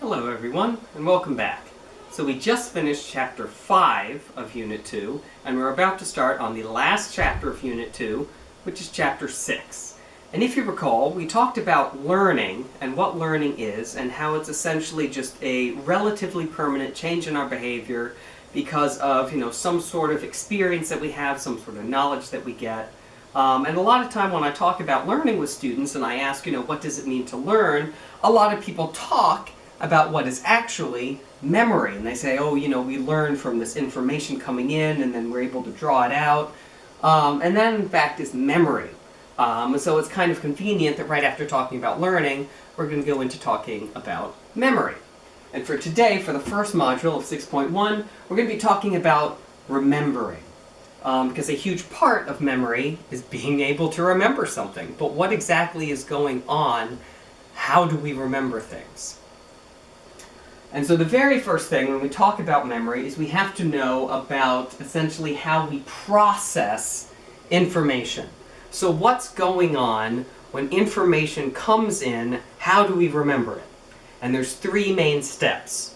Hello everyone, and welcome back. So we just finished Chapter 5 of Unit 2, and we're about to start on the last chapter of Unit 2, which is Chapter 6. And if you recall, we talked about learning, and what learning is, and how it's essentially just a relatively permanent change in our behavior because of, some sort of experience that we have, some sort of knowledge that we get. And a lot of time when I talk about learning with students, and I ask, what does it mean to learn, a lot of people talk about what is actually memory. And they say, we learn from this information coming in and then we're able to draw it out. And that in fact is memory. So it's kind of convenient that right after talking about learning, we're going to go into talking about memory. And for today, for the first module of 6.1, we're going to be talking about remembering. Because a huge part of memory is being able to remember something. But what exactly is going on? How do we remember things? And so the very first thing when we talk about memory is we have to know about essentially how we process information. So what's going on when information comes in, how do we remember it? And there's three main steps.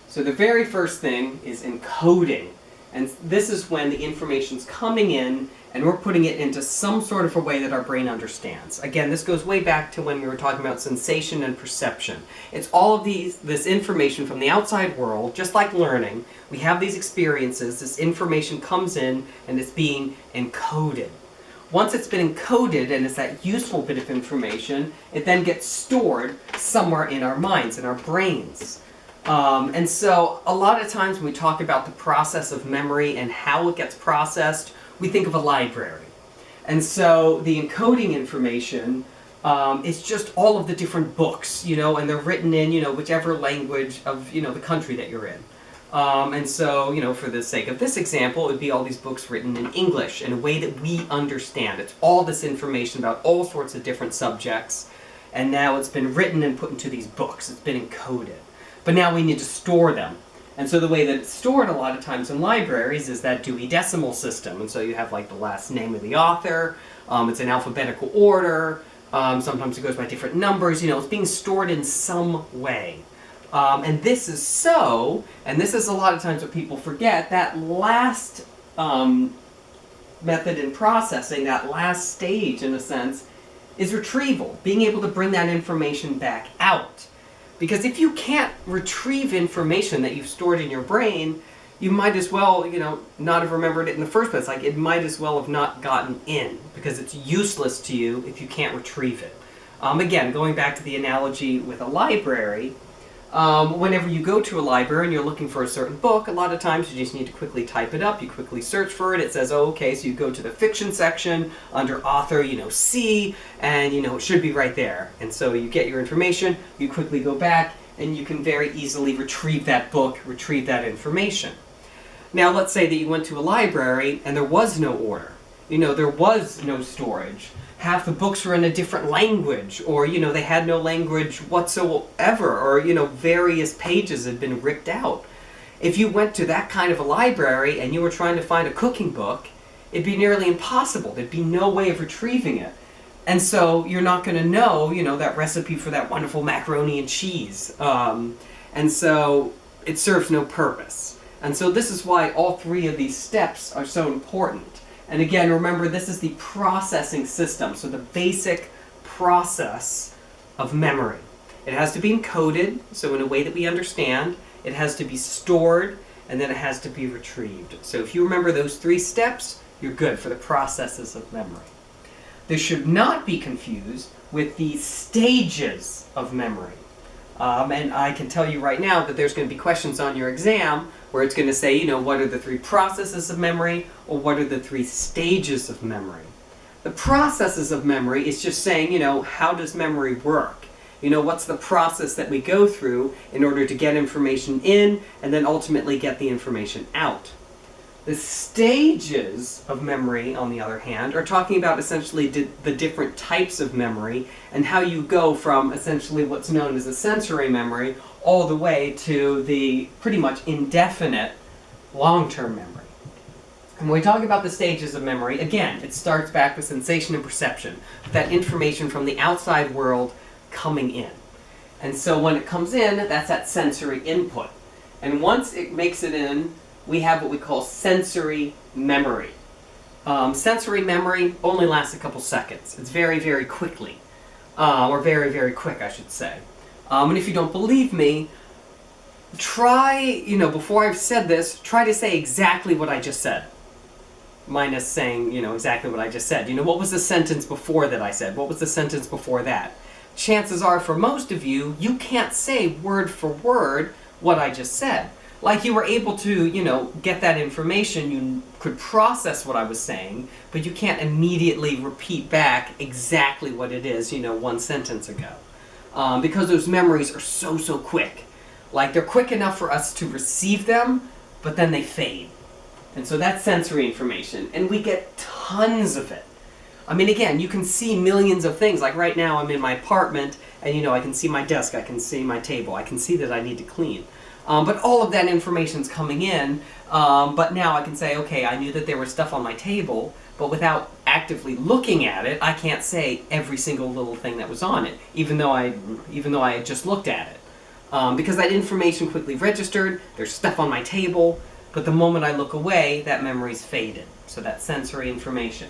So the very first thing is encoding. And this is when the information's coming in and we're putting it into some sort of a way that our brain understands. Again, this goes way back to when we were talking about sensation and perception. It's all of this information from the outside world, just like learning. We have these experiences, this information comes in and it's being encoded. Once it's been encoded and it's that useful bit of information, it then gets stored somewhere in our minds, in our brains. And so a lot of times when we talk about the process of memory and how it gets processed, we think of a library. And so the encoding information is just all of the different books, and they're written in, whichever language of, the country that you're in. And so, for the sake of this example, it would be all these books written in English in a way that we understand. It's all this information about all sorts of different subjects, and now it's been written and put into these books. It's been encoded. But now we need to store them. And so the way that it's stored a lot of times in libraries is that Dewey Decimal System. And so you have like the last name of the author, it's in alphabetical order, sometimes it goes by different numbers, it's being stored in some way. And this is so, and this is a lot of times what people forget, that last method in processing, that last stage in a sense, is retrieval, being able to bring that information back out. Because if you can't retrieve information that you've stored in your brain, you might as well, not have remembered it in the first place. Like, it might as well have not gotten in, because it's useless to you if you can't retrieve it. Again, going back to the analogy with a library, whenever you go to a library and you're looking for a certain book, a lot of times you just need to quickly type it up, you quickly search for it, it says, oh, okay, so you go to the fiction section, under author, C, and it should be right there. And so you get your information, you quickly go back, and you can very easily retrieve that book, retrieve that information. Now let's say that you went to a library and there was no order. There was no storage. Half the books were in a different language, or, they had no language whatsoever, or, various pages had been ripped out. If you went to that kind of a library and you were trying to find a cooking book, it'd be nearly impossible. There'd be no way of retrieving it. And so you're not going to know, that recipe for that wonderful macaroni and cheese. And so it serves no purpose. And so this is why all three of these steps are so important. And again, remember, this is the processing system, so the basic process of memory. It has to be encoded, so in a way that we understand. It has to be stored, and then it has to be retrieved. So if you remember those three steps, you're good for the processes of memory. This should not be confused with the stages of memory. And I can tell you right now that there's going to be questions on your exam where it's going to say, what are the three processes of memory, or what are the three stages of memory. The processes of memory is just saying, how does memory work? What's the process that we go through in order to get information in and then ultimately get the information out. The stages of memory, on the other hand, are talking about essentially the different types of memory and how you go from essentially what's known as a sensory memory all the way to the pretty much indefinite long-term memory. And when we talk about the stages of memory, again, it starts back with sensation and perception, that information from the outside world coming in. And so when it comes in, that's that sensory input. And once it makes it in, we have what we call sensory memory. Sensory memory only lasts a couple seconds. It's very, very quickly. Or very, very quick, I should say. And if you don't believe me, try, before I've said this, try to say exactly what I just said. Minus saying, exactly what I just said. What was the sentence before that I said? What was the sentence before that? Chances are, for most of you, you can't say word for word what I just said. Like you were able to, get that information, you could process what I was saying, but you can't immediately repeat back exactly what it is, one sentence ago. Because those memories are so quick. Like they're quick enough for us to receive them, but then they fade. And so that's sensory information, and we get tons of it. I mean, again, you can see millions of things. Like right now I'm in my apartment, and I can see my desk, I can see my table, I can see that I need to clean. But all of that information's coming in, but now I can say, okay, I knew that there was stuff on my table, but without actively looking at it, I can't say every single little thing that was on it, even though I had just looked at it. Because that information quickly registered, there's stuff on my table, but the moment I look away, that memory's faded. So that's sensory information.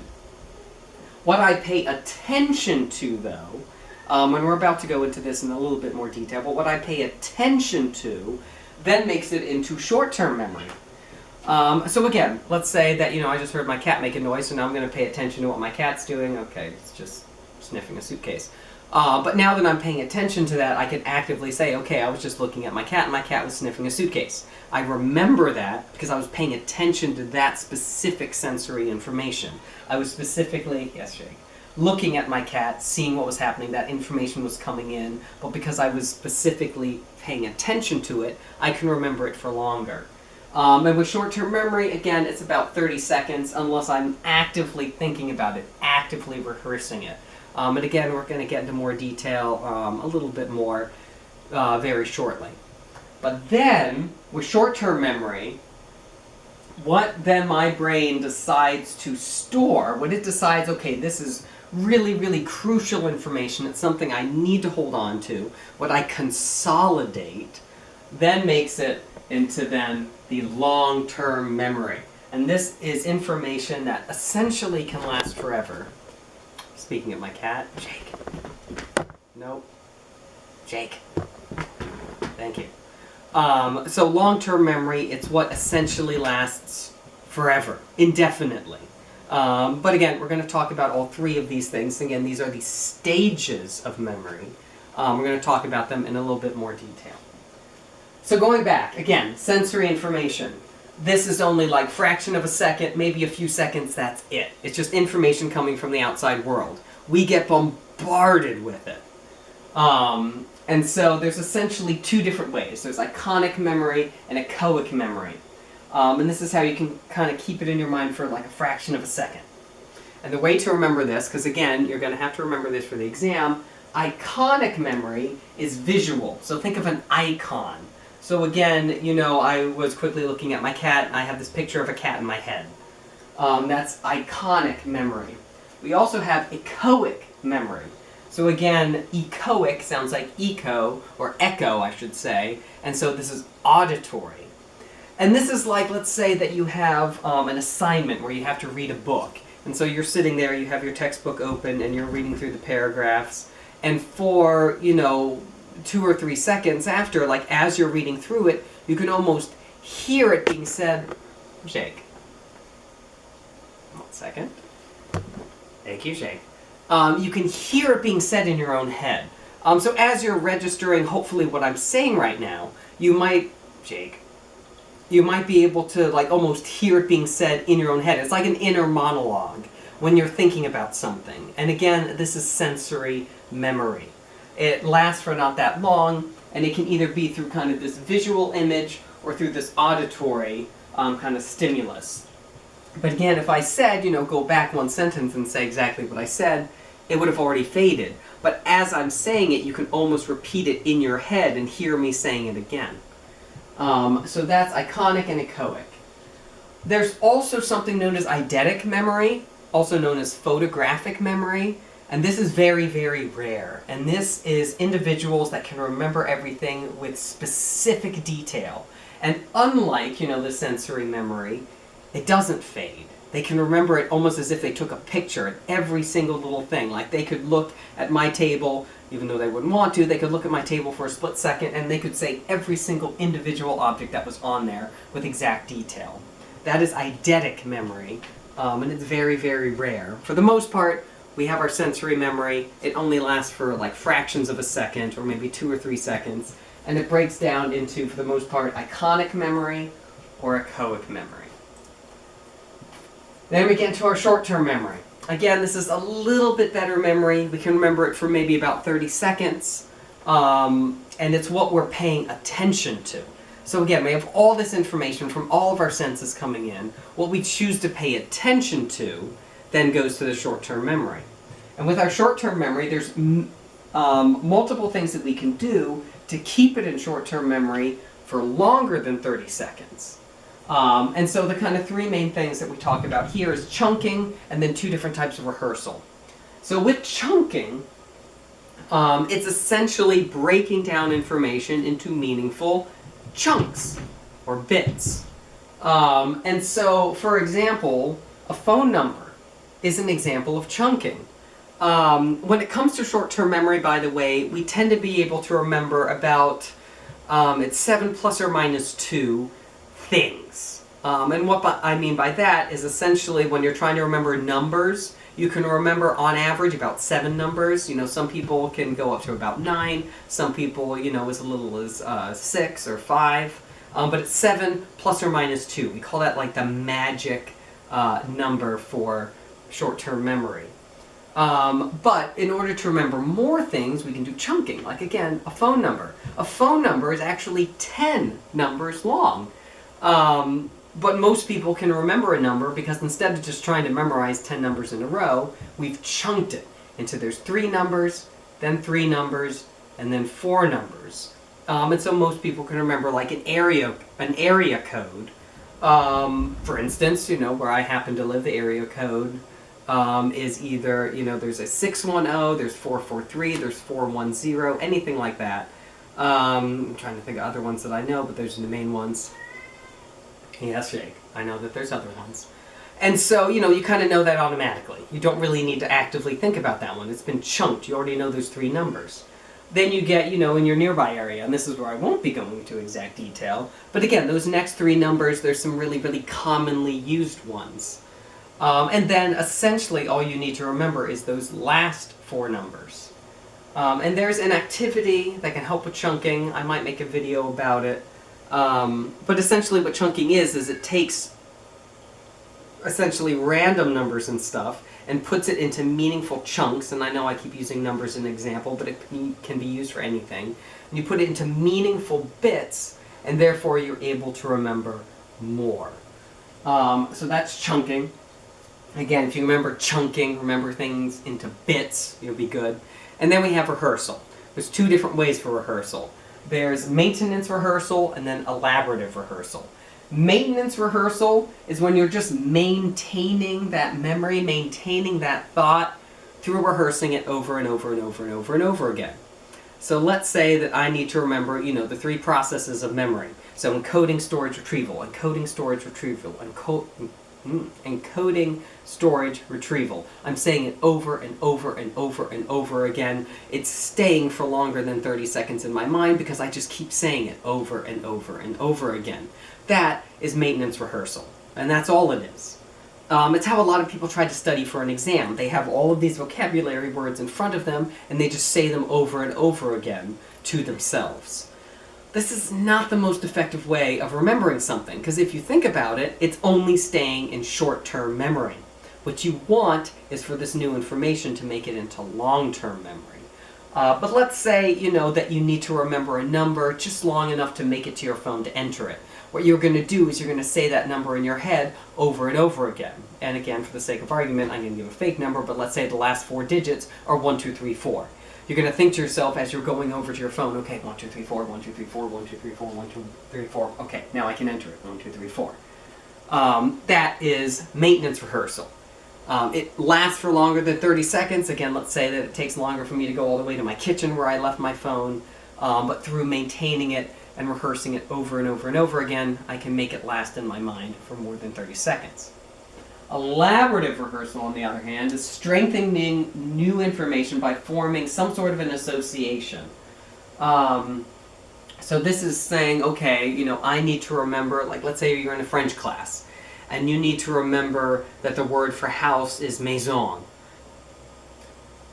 What I pay attention to, though, and we're about to go into this in a little bit more detail, but what I pay attention to then makes it into short-term memory. So again, let's say that, I just heard my cat make a noise, so now I'm going to pay attention to what my cat's doing. Okay, it's just sniffing a suitcase. But now that I'm paying attention to that, I can actively say, okay, I was just looking at my cat, and my cat was sniffing a suitcase. I remember that because I was paying attention to that specific sensory information. I was specifically, yes, Jake, looking at my cat, seeing what was happening, that information was coming in, but because I was specifically paying attention to it, I can remember it for longer. And with short-term memory, again, it's about 30 seconds unless I'm actively thinking about it, actively rehearsing it. And again, we're going to get into more detail a little bit more very shortly. But then, with short-term memory, what then my brain decides to store, when it decides, okay, this is really, really crucial information, it's something I need to hold on to, what I consolidate, then makes it into then the long-term memory. And this is information that essentially can last forever. Speaking of my cat, Jake. Nope. Jake. Thank you. So long-term memory, it's what essentially lasts forever, indefinitely. But again, we're going to talk about all three of these things. Again, these are the stages of memory. We're going to talk about them in a little bit more detail. So going back, again, sensory information. This is only like fraction of a second, maybe a few seconds, that's it. It's just information coming from the outside world. We get bombarded with it. And so there's essentially two different ways. There's iconic memory and echoic memory. And this is how you can kind of keep it in your mind for like a fraction of a second. And the way to remember this, because again, you're going to have to remember this for the exam, iconic memory is visual. So think of an icon. So again, I was quickly looking at my cat, and I have this picture of a cat in my head. That's iconic memory. We also have echoic memory. So again, echoic sounds like echo, or echo, I should say, and so this is auditory. And this is like, let's say that you have an assignment where you have to read a book. And so you're sitting there, you have your textbook open, and you're reading through the paragraphs, and for, 2 or 3 seconds after, like as you're reading through it, you can almost hear it being said. Jake. 1 second. Thank you, Jake. You can hear it being said in your own head. So as you're registering, hopefully, what I'm saying right now, you might be able to like almost hear it being said in your own head. It's like an inner monologue when you're thinking about something. And again, this is sensory memory. It lasts for not that long, and it can either be through kind of this visual image or through this auditory kind of stimulus. But again, if I said, go back 1 sentence and say exactly what I said, it would have already faded. But as I'm saying it, you can almost repeat it in your head and hear me saying it again. So that's iconic and echoic. There's also something known as eidetic memory, also known as photographic memory. And this is very, very rare. And this is individuals that can remember everything with specific detail. And unlike, the sensory memory, it doesn't fade. They can remember it almost as if they took a picture at every single little thing. Like they could look at my table, even though they wouldn't want to, they could look at my table for a split second and they could say every single individual object that was on there with exact detail. That is eidetic memory, and it's very, very rare. For the most part, we have our sensory memory. It only lasts for like fractions of a second or maybe 2 or 3 seconds. And it breaks down into, for the most part, iconic memory or echoic memory. Then we get into our short-term memory. Again, this is a little bit better memory. We can remember it for maybe about 30 seconds. And it's what we're paying attention to. So again, we have all this information from all of our senses coming in. What we choose to pay attention to then goes to the short-term memory. And with our short-term memory, there's multiple things that we can do to keep it in short-term memory for longer than 30 seconds. And so the kind of 3 main things that we talk about here is chunking and then 2 different types of rehearsal. So with chunking, it's essentially breaking down information into meaningful chunks or bits. And so, for example, a phone number is an example of chunking. When it comes to short-term memory, by the way, we tend to be able to remember about it's 7 plus or minus 2 things. And what I mean by that is essentially when you're trying to remember numbers, you can remember on average about 7 numbers. Some people can go up to about 9. Some people, as little as 6 or 5. But it's 7 plus or minus 2. We call that like the magic number for short-term memory. But in order to remember more things, we can do chunking. Like again, a phone number. A phone number is actually 10 numbers long. But most people can remember a number because instead of just trying to memorize 10 numbers in a row, we've chunked it into there's 3 numbers, then 3 numbers, and then 4 numbers. And so most people can remember like an area code. For instance, where I happen to live, the area code is either, there's a 610, there's 443, there's 410, anything like that. I'm trying to think of other ones that I know, but those are the main ones. Yes, Jake. I know that there's other ones. And so, you kind of know that automatically. You don't really need to actively think about that one. It's been chunked. You already know those 3 numbers. Then you get, in your nearby area, and this is where I won't be going into exact detail, but again, those next 3 numbers, there's some really, really commonly used ones. And then, essentially, all you need to remember is those last 4 numbers. And there's an activity that can help with chunking. I might make a video about it. But essentially what chunking is it takes essentially random numbers and stuff and puts it into meaningful chunks. And I know I keep using numbers as an example, but it can be used for anything. And you put it into meaningful bits, and therefore you're able to remember more. So that's chunking. Again, if you remember chunking, remember things into bits, you'll be good. And then we have rehearsal. There's 2 different ways for rehearsal. There's maintenance rehearsal and then elaborative rehearsal. Maintenance rehearsal is when you're just maintaining that memory, maintaining that thought through rehearsing it over and over and over and over and over again. So let's say that I need to remember, the 3 processes of memory. So encoding, storage, retrieval, encoding, storage, retrieval, encoding, storage, retrieval. I'm saying it over and over and over and over again. It's staying for longer than 30 seconds in my mind because I just keep saying it over and over and over again. That is maintenance rehearsal, and that's all it is. It's how a lot of people try to study for an exam. They have all of these vocabulary words in front of them, and they just say them over and over again to themselves. This is not the most effective way of remembering something, because if you think about it, it's only staying in short-term memory. What you want is for this new information to make it into long-term memory. But let's say, that you need to remember a number just long enough to make it to your phone to enter it. What you're going to do is you're going to say that number in your head over and over again. And again, for the sake of argument, I'm going to give a fake number, but let's say the last 4 digits are 1, 2, 3, 4. You're going to think to yourself as you're going over to your phone, okay, 1, 2, 3, 4, 1, 2, 3, 4, 1, 2, 3, 4, 1, 2, 3, 4. Okay, now I can enter it. 1, 2, 3, 4. That is maintenance rehearsal. It lasts for longer than 30 seconds. Again, let's say that it takes longer for me to go all the way to my kitchen where I left my phone, but through maintaining it and rehearsing it over and over and over again, I can make it last in my mind for more than 30 seconds. Elaborative rehearsal, on the other hand, is strengthening new information by forming some sort of an association. So this is saying, okay, I need to remember, like let's say you're in a French class, and you need to remember that the word for house is maison.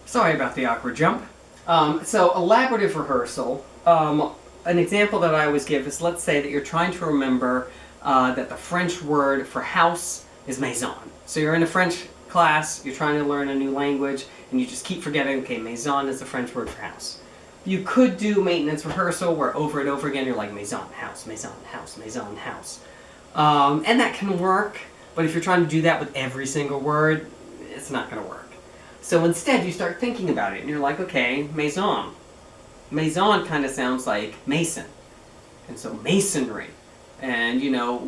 Sorry about the awkward jump. So elaborative rehearsal, an example that I always give is, let's say that you're trying to remember that the French word for house is maison. So you're in a French class, you're trying to learn a new language, and you just keep forgetting, okay, maison is the French word for house. You could do maintenance rehearsal where over and over again you're like maison, house, maison, house, maison, house. And that can work, but if you're trying to do that with every single word, it's not going to work. So instead you start thinking about it and you're like, okay, maison. Maison kind of sounds like mason. And so masonry. And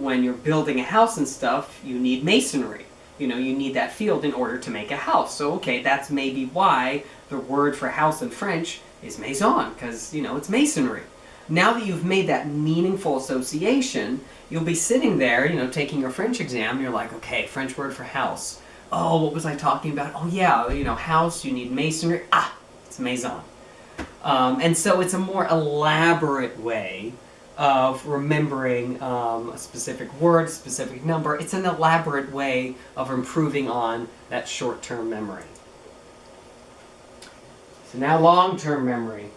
when you're building a house and stuff, you need masonry. You need that field in order to make a house. So okay, that's maybe why the word for house in French is maison, because it's masonry. Now that you've made that meaningful association, you'll be sitting there, taking your French exam, and you're like, okay, French word for house. Oh, what was I talking about? Oh yeah, house, you need masonry. Ah, it's maison. And so it's a more elaborate way of remembering a specific word, a specific number. It's an elaborate way of improving on that short-term memory. So now long-term memory.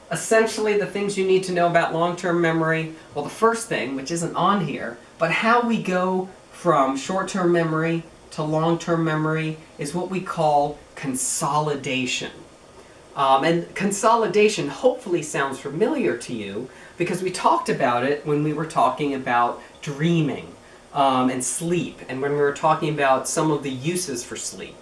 Essentially, the things you need to know about long-term memory, well, the first thing, which isn't on here, but how we go from short-term memory to long-term memory is what we call consolidation. And consolidation hopefully sounds familiar to you because we talked about it when we were talking about dreaming and sleep, and when we were talking about some of the uses for sleep.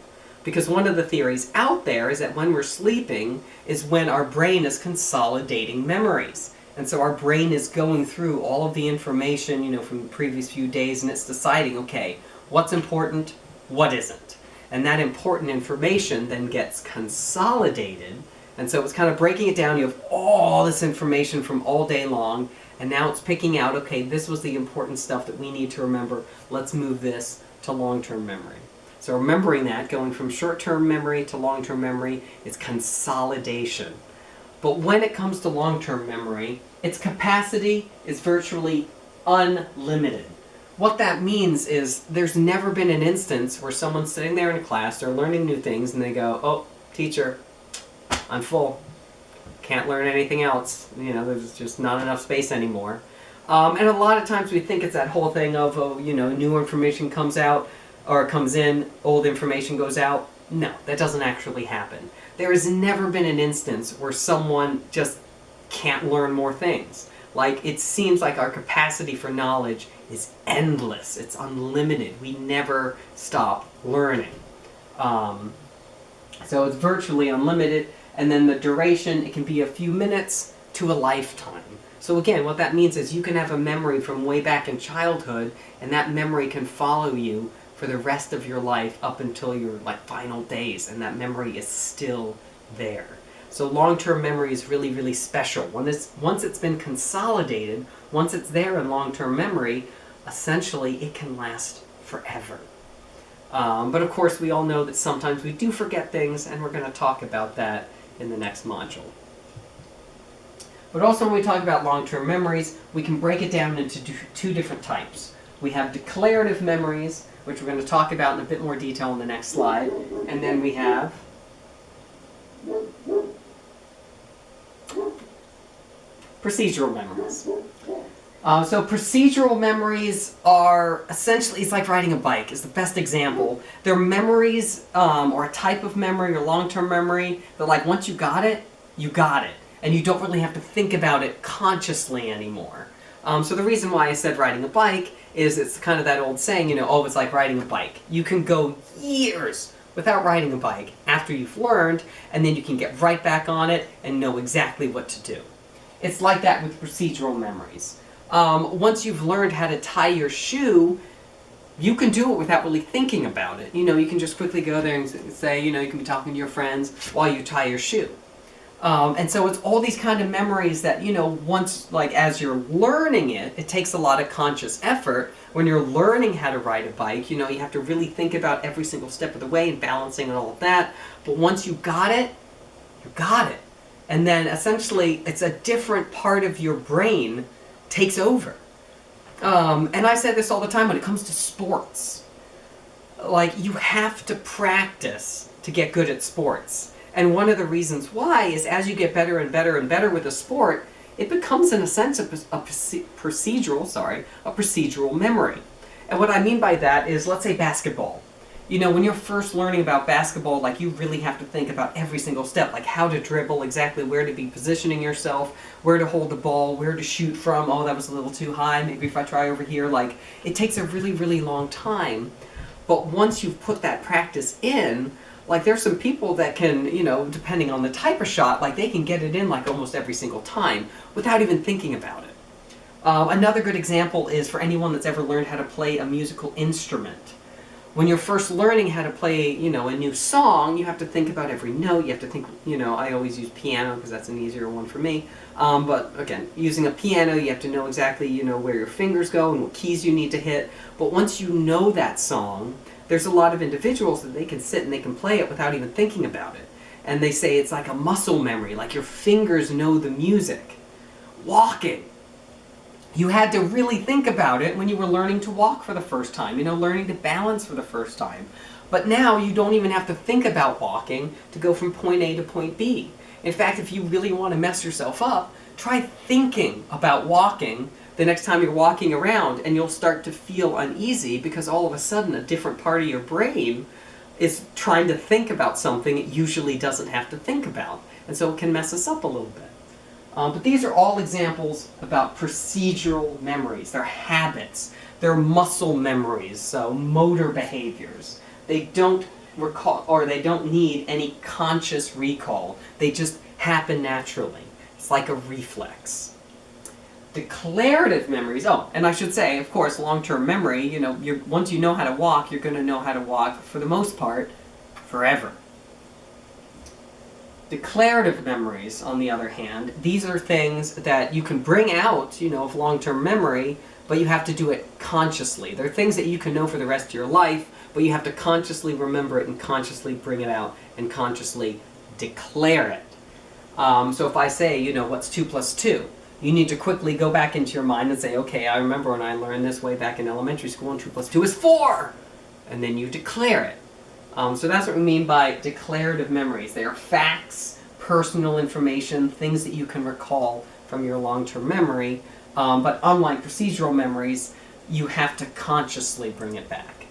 Because one of the theories out there is that when we're sleeping is when our brain is consolidating memories. And so our brain is going through all of the information, from the previous few days, and it's deciding, okay, what's important, what isn't. And that important information then gets consolidated. And so it's kind of breaking it down. You have all this information from all day long, and now it's picking out, okay, this was the important stuff that we need to remember. Let's move this to long-term memory. So remembering that, going from short-term memory to long-term memory, is consolidation. But when it comes to long-term memory, its capacity is virtually unlimited. What that means is there's never been an instance where someone's sitting there in a class, they're learning new things, and they go, oh, teacher, I'm full. Can't learn anything else. There's just not enough space anymore. And a lot of times we think it's that whole thing of, new information comes out, or comes in, old information goes out. No, that doesn't actually happen. There has never been an instance where someone just can't learn more things. Like, it seems like our capacity for knowledge is endless. It's unlimited. We never stop learning. So it's virtually unlimited, and then the duration, it can be a few minutes to a lifetime. So again, what that means is you can have a memory from way back in childhood, and that memory can follow you for the rest of your life up until your final days, and that memory is still there. So long-term memory is really, really special. Once it's been consolidated, once it's there in long-term memory, essentially it can last forever. But of course we all know that sometimes we do forget things, and we're going to talk about that in the next module. But also when we talk about long-term memories, we can break it down into two different types. We have declarative memories, which we're going to talk about in a bit more detail in the next slide. And then we have procedural memories. So procedural memories are essentially, it's like riding a bike is the best example. They're memories, or a type of memory or long-term memory that once you got it, you got it. And you don't really have to think about it consciously anymore. So the reason why I said riding a bike is it's kind of that old saying, oh, it's like riding a bike. You can go years without riding a bike after you've learned, and then you can get right back on it and know exactly what to do. It's like that with procedural memories. Once you've learned how to tie your shoe, you can do it without really thinking about it. You know, you can just quickly go there and say, you know, you can be talking to your friends while you tie your shoe. And so it's all these kind of memories that, you know, once, like, as you're learning it, it takes a lot of conscious effort. When you're learning how to ride a bike, you know, you have to really think about every single step of the way and balancing and all of that. But once you got it, you got it. And then essentially it's a different part of your brain takes over. And I say this all the time when it comes to sports. Like, you have to practice to get good at sports. And one of the reasons why is as you get better and better and better with a sport, it becomes, in a sense, a procedural memory. And what I mean by that is, let's say basketball. You know, when you're first learning about basketball, like, you really have to think about every single step, like how to dribble, exactly where to be positioning yourself, where to hold the ball, where to shoot from. Oh, that was a little too high. Maybe if I try over here. Like, it takes a really, really long time. But once you've put that practice in, like, there's some people that can, you know, depending on the type of shot, like, they can get it in like almost every single time without even thinking about it. Another good example is for anyone that's ever learned how to play a musical instrument. When you're first learning how to play, you know, a new song, you have to think about every note. You have to think, you know, I always use piano because that's an easier one for me. But again, using a piano, you have to know exactly, you know, where your fingers go and what keys you need to hit. But once you know that song, there's a lot of individuals that they can sit and they can play it without even thinking about it. And they say it's like a muscle memory, like your fingers know the music. Walking. You had to really think about it when you were learning to walk for the first time, you know, learning to balance for the first time. But now you don't even have to think about walking to go from point A to point B. In fact, if you really want to mess yourself up, try thinking about walking the next time you're walking around, and you'll start to feel uneasy because all of a sudden a different part of your brain is trying to think about something it usually doesn't have to think about. And so it can mess us up a little bit. But these are all examples about procedural memories. They're habits. They're muscle memories, so motor behaviors. They don't recall, or they don't need any conscious recall. They just happen naturally. It's like a reflex. Declarative memories, oh, and I should say, of course, long-term memory, you know, once you know how to walk, you're going to know how to walk, for the most part, forever. Declarative memories, on the other hand, these are things that you can bring out, you know, of long-term memory, but you have to do it consciously. They're things that you can know for the rest of your life, but you have to consciously remember it and consciously bring it out and consciously declare it. So if I say, you know, what's 2 plus 2? You need to quickly go back into your mind and say, okay, I remember when I learned this way back in elementary school, and 2 plus 2 is 4! And then you declare it. So that's what we mean by declarative memories. They are facts, personal information, things that you can recall from your long-term memory. But unlike procedural memories, you have to consciously bring it back.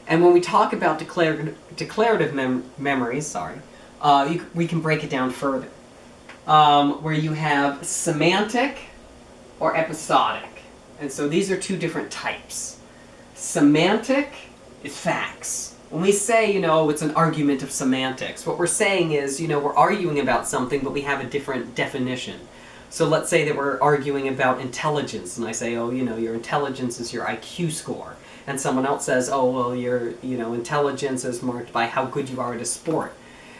And when we talk about declarative memories, we can break it down further. Where you have semantic or episodic. And so these are two different types. Semantic is facts. When we say, you know, it's an argument of semantics, what we're saying is, you know, we're arguing about something, but we have a different definition. So let's say that we're arguing about intelligence, and I say, oh, you know, your intelligence is your IQ score. And someone else says, oh, well, your, you know, intelligence is marked by how good you are at a sport.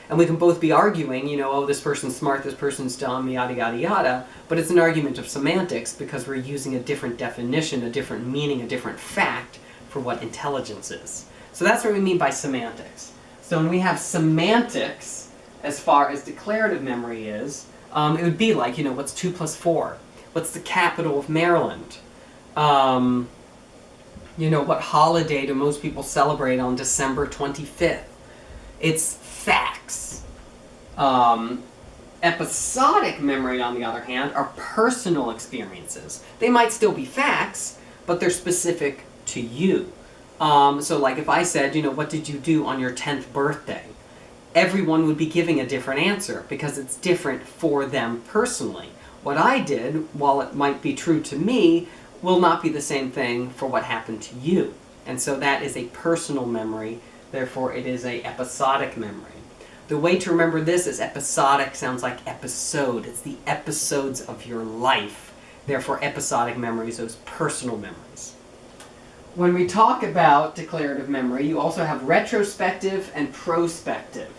And we can both be arguing, you know, oh, this person's smart, this person's dumb, yada, yada, yada. But it's an argument of semantics because we're using a different definition, a different meaning, a different fact for what intelligence is. So that's what we mean by semantics. So when we have semantics, as far as declarative memory is, it would be like, you know, what's 2 plus 4? What's the capital of Maryland? You know, what holiday do most people celebrate on December 25th? It's facts. Episodic memory, on the other hand, are personal experiences. They might still be facts, but they're specific to you. So like if I said, you know, what did you do on your 10th birthday? Everyone would be giving a different answer because it's different for them personally. What I did, while it might be true to me, will not be the same thing for what happened to you. And so that is a personal memory, therefore it is an episodic memory. The way to remember this is episodic sounds like episode. It's the episodes of your life. Therefore episodic memories, those personal memories. when we talk about declarative memory, you also have retrospective and prospective.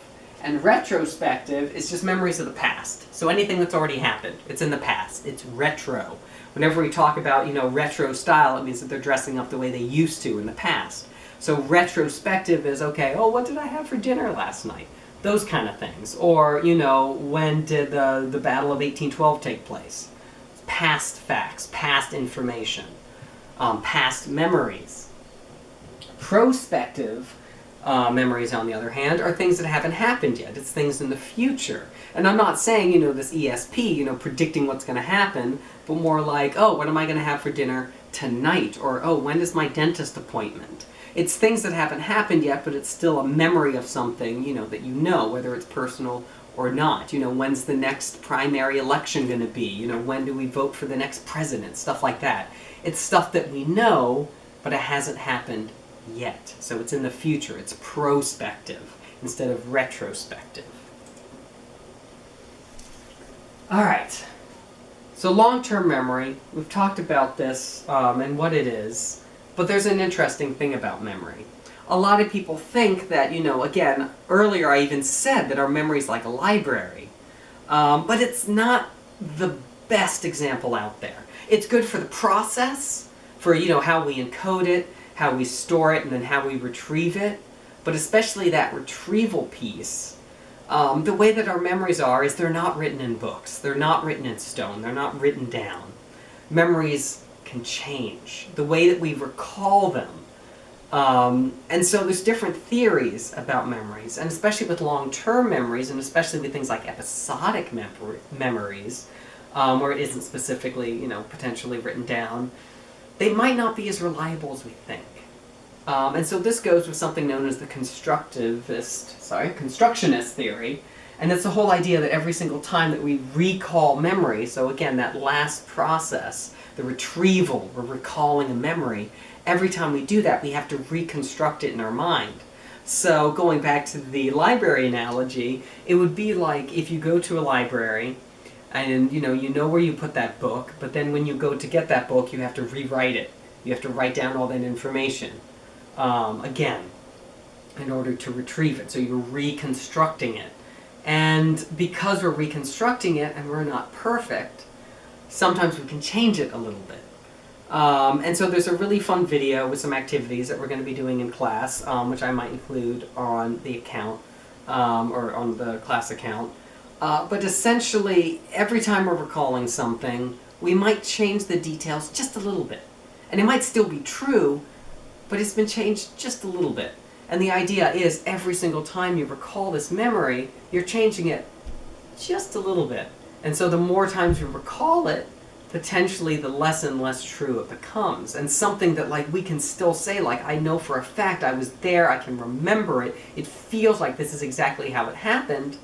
And retrospective is just memories of the past. So anything that's already happened, it's in the past. It's retro. Whenever we talk about, retro style, it means that they're dressing up the way they used to in the past. So retrospective is, okay, oh, what did I have for dinner last night? Those kind of things. Or, when did the Battle of 1812 take place? Past facts, past information, past memories. Prospective memories, on the other hand, are things that haven't happened yet. It's things in the future. And I'm not saying, this ESP, predicting what's going to happen, but more like, oh, what am I going to have for dinner tonight? Or, oh, when is my dentist appointment? It's things that haven't happened yet, but it's still a memory of something, that whether it's personal or not. When's the next primary election going to be? When do we vote for the next president? Stuff like that. It's stuff that we know, but it hasn't happened yet. So it's in the future. It's prospective instead of retrospective. All right. So long-term memory, we've talked about this and what it is, but there's an interesting thing about memory. A lot of people think that, again, earlier I even said that our memory is like a library, but it's not the best example out there. It's good for the process, for, how we encode it, how we store it, and then how we retrieve it, but especially that retrieval piece. The way that our memories are is they're not written in books. They're not written in stone. They're not written down. Memories can change. The way that we recall them. And so there's different theories about memories, and especially with long-term memories, and especially with things like episodic memories, where it isn't specifically, potentially written down, they might not be as reliable as we think. And so this goes with something known as the constructionist theory, and it's the whole idea that every single time that we recall memory, so again, that last process, the retrieval, we're recalling a memory, every time we do that, we have to reconstruct it in our mind. So going back to the library analogy, it would be like if you go to a library, and you know where you put that book, but then when you go to get that book, you have to rewrite it. You have to write down all that information. Again, in order to retrieve it. So you're reconstructing it. And because we're reconstructing it and we're not perfect, sometimes we can change it a little bit. And so there's a really fun video with some activities that we're going to be doing in class, which I might include on the account, or on the class account. But essentially, every time we're recalling something, we might change the details just a little bit. And it might still be true, but it's been changed just a little bit. And the idea is every single time you recall this memory, you're changing it just a little bit. And so the more times you recall it, potentially the less and less true it becomes. And something that we can still say, I know for a fact I was there, I can remember it, it feels like this is exactly how it happened,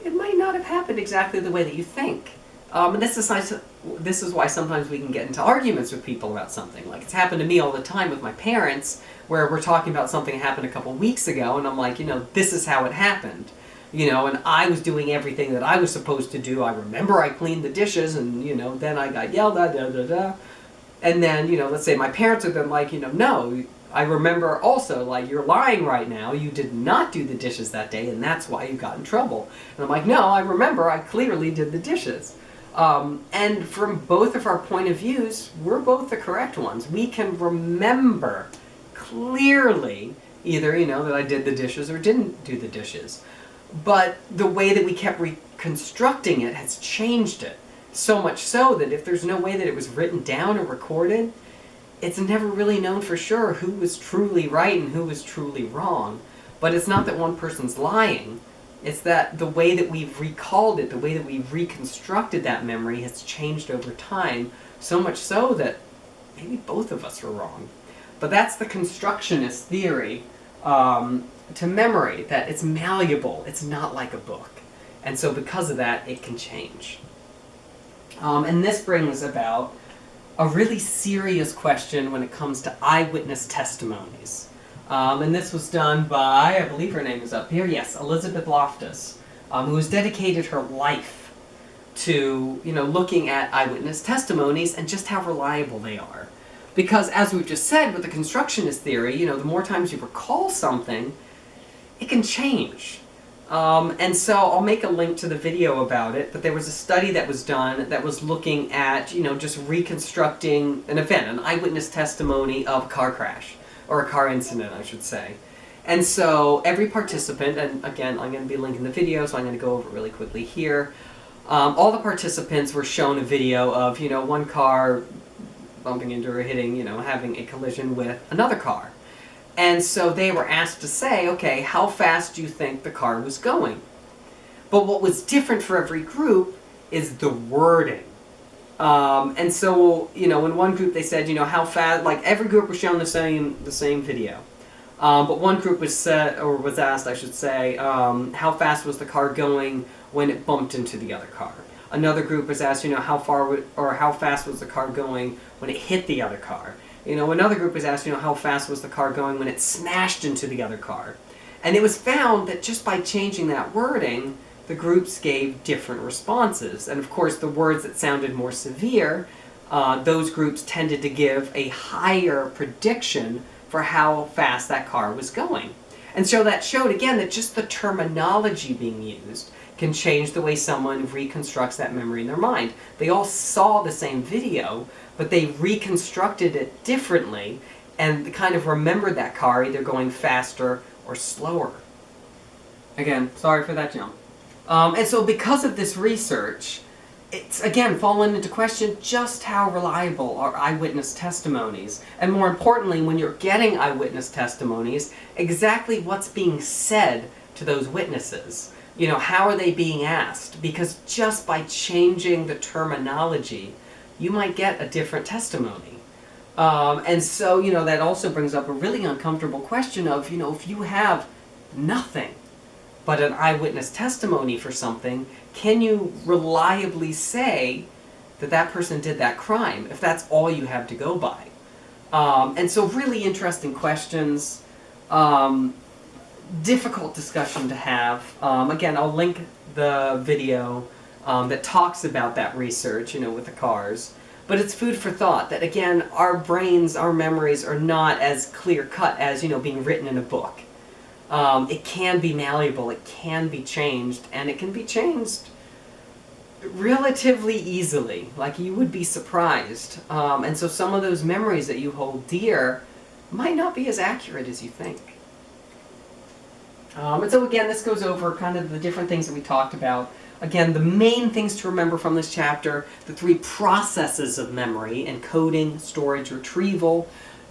it might not have happened exactly the way that you think. And this is why sometimes we can get into arguments with people about something. It's happened to me all the time with my parents, where we're talking about something that happened a couple weeks ago, and I'm like, this is how it happened. And I was doing everything that I was supposed to do. I remember I cleaned the dishes, and, then I got yelled at, And then, let's say my parents are then like, no, I remember also, you're lying right now. You did not do the dishes that day, and that's why you got in trouble. And I'm like, no, I remember I clearly did the dishes. And from both of our point of views, we're both the correct ones. We can remember clearly either, that I did the dishes or didn't do the dishes. But the way that we kept reconstructing it has changed it. So much so that if there's no way that it was written down or recorded, it's never really known for sure who was truly right and who was truly wrong. But it's not that one person's lying. It's that the way that we've recalled it, the way that we've reconstructed that memory has changed over time, so much so that maybe both of us are wrong. But that's the constructionist theory to memory, that it's malleable, it's not like a book. And so because of that, it can change. And this brings about a really serious question when it comes to eyewitness testimonies. And this was done by, I believe her name is up here, yes, Elizabeth Loftus, who has dedicated her life to, looking at eyewitness testimonies and just how reliable they are. Because as we've just said with the constructionist theory, the more times you recall something, it can change. And so I'll make a link to the video about it, but there was a study that was done that was looking at, just reconstructing an event, an eyewitness testimony of a car crash, or a car incident, I should say. And so every participant, and again, I'm going to be linking the video, so I'm going to go over it really quickly here. All the participants were shown a video of, one car bumping into or hitting, having a collision with another car. And so they were asked to say, okay, how fast do you think the car was going? But what was different for every group is the wording. And so, in one group they said, how fast, like every group was shown the same video. But one group was asked, I should say, how fast was the car going when it bumped into the other car. Another group was asked, how fast was the car going when it hit the other car. Another group was asked, how fast was the car going when it smashed into the other car. And it was found that just by changing that wording, the groups gave different responses. And of course, the words that sounded more severe, those groups tended to give a higher prediction for how fast that car was going. And so that showed, again, that just the terminology being used can change the way someone reconstructs that memory in their mind. They all saw the same video, but they reconstructed it differently and kind of remembered that car either going faster or slower. Again, sorry for that jump. And so because of this research, it's again fallen into question just how reliable are eyewitness testimonies. And more importantly, when you're getting eyewitness testimonies, exactly what's being said to those witnesses. How are they being asked? Because just by changing the terminology, you might get a different testimony. And so, that also brings up a really uncomfortable question of, if you have nothing but an eyewitness testimony for something, can you reliably say that that person did that crime, if that's all you have to go by? And so really interesting questions. Difficult discussion to have. Again, I'll link the video that talks about that research, with the cars. But it's food for thought that, again, our brains, our memories are not as clear-cut as, being written in a book. It can be malleable, it can be changed, and it can be changed relatively easily. Like, you would be surprised. And so some of those memories that you hold dear might not be as accurate as you think. And so again, this goes over kind of the different things that we talked about. Again, the main things to remember from this chapter, the 3 processes of memory: encoding, storage, retrieval,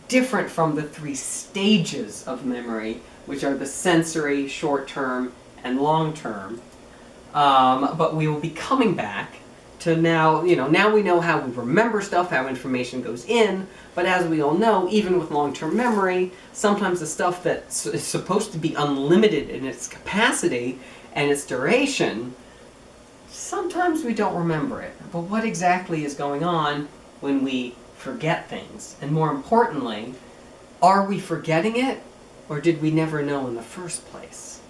different from the 3 stages of memory, which are the sensory, short-term, and long-term. But we will be coming back to now we know how we remember stuff, how information goes in, but as we all know, even with long-term memory, sometimes the stuff that is supposed to be unlimited in its capacity and its duration, sometimes we don't remember it. But what exactly is going on when we forget things? And more importantly, are we forgetting it, or did we never know in the first place?